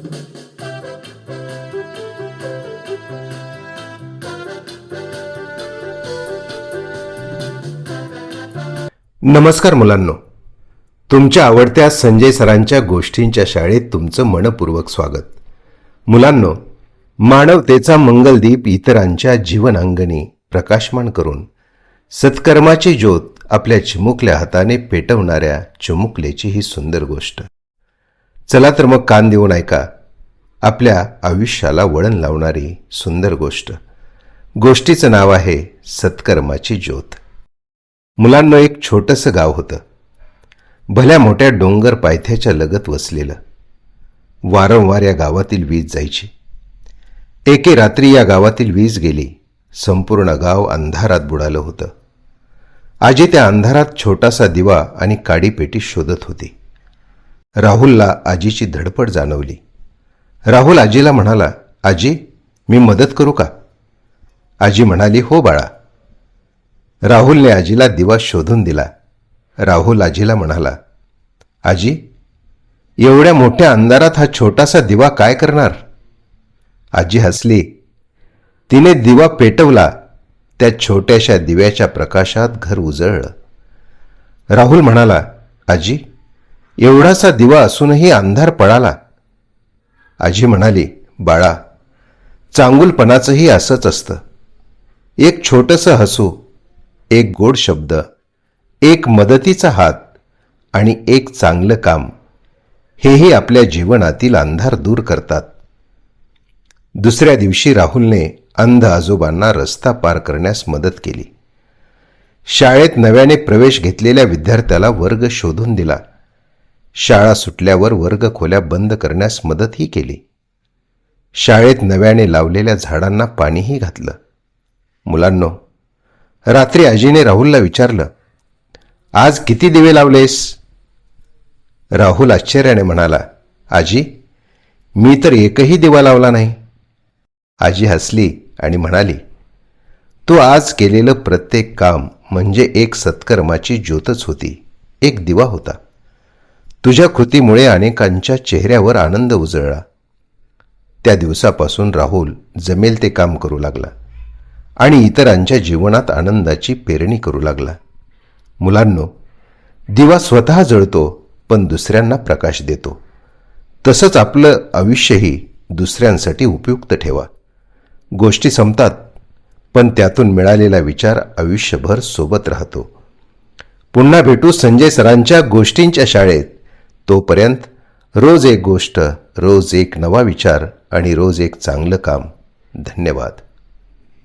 नमस्कार मुलांनो, तुमच्या आवडत्या संजय सरांच्या गोष्टींच्या शाळेत तुमचं मनपूर्वक स्वागत. मुलांनो, मानवतेचा मंगलदीप इतरांच्या जीवनांगणी प्रकाशमान करून सत्कर्माची ज्योत आपल्या चिमुकल्या हाताने पेटवणाऱ्या चिमुकलेची ही सुंदर गोष्ट. चला तर मग कान देऊन ऐका आपल्या आयुष्याला वळण लावणारी सुंदर गोष्ट. गोष्टीचं नाव आहे सत्कर्माची ज्योत. मुलांना एक छोटंसं गाव होतं, भल्या मोठ्या डोंगर पायथ्याच्या लगत वसलेलं. वारंवार या गावातील वीज जायची. एके रात्री या गावातील वीज गेली. संपूर्ण गाव अंधारात बुडालं होतं. आजी त्या अंधारात छोटासा दिवा आणि काडीपेटी शोधत होती. राहुलला आजीची धडपड जाणवली. राहुल आजीला म्हणाला, आजी, मी मदत करू का? आजी म्हणाली, हो बाळा. राहुलने आजीला दिवा शोधून दिला. राहुल आजीला म्हणाला, आजी, एवढ्या मोठ्या अंधारात हा छोटासा दिवा काय करणार? आजी हसली. तिने दिवा पेटवला. त्या छोट्याशा दिव्याच्या प्रकाशात घर उजळलं. राहुल म्हणाला, आजी, एवढासा दिवा असूनही अंधार पळाला. आजी म्हणाली, बाळा, चांगुलपणाचंही असंच असतं. एक छोटंसं हसू, एक गोड शब्द, एक मदतीचा हात आणि एक चांगलं काम, हेही आपल्या जीवनातील अंधार दूर करतात. दुसऱ्या दिवशी राहुलने अंध आजोबांना रस्ता पार करण्यास मदत केली. शाळेत नव्याने प्रवेश घेतलेल्या विद्यार्थ्याला वर्ग शोधून दिला. शाळा सुटल्यावर वर्ग खोल्या बंद करण्यास मदतही केली. शाळेत नव्याने लावलेल्या झाडांना पाणीही घातलं. मुलांनो, रात्री आजीने राहुलला विचारलं, आज किती दिवे लावलेस? राहुल आश्चर्याने म्हणाला, आजी, मी तर एकही दिवा लावला नाही. आजी हसली आणि म्हणाली, तू आज केलेलं प्रत्येक काम म्हणजे एक सत्कर्माची ज्योतच होती, एक दिवा होता. तुझ्या कृतीमुळे अनेकांच्या चेहऱ्यावर आनंद उजळला. त्या दिवसापासून राहुल जमेल ते काम करू लागला आणि इतरांच्या जीवनात आनंदाची पेरणी करू लागला. मुलांनो, दिवा स्वतः जळतो पण दुसऱ्यांना प्रकाश देतो. तसंच आपलं आयुष्यही दुसऱ्यांसाठी उपयुक्त ठेवा. गोष्टी संपतात, पण त्यातून मिळालेला विचार आयुष्यभर सोबत राहतो. पुन्हा भेटू संजय सरांच्या गोष्टींच्या शाळेत. तोपर्यंत रोज एक गोष्ट, रोज एक नवा विचार आणि रोज एक चांगलं काम. धन्यवाद.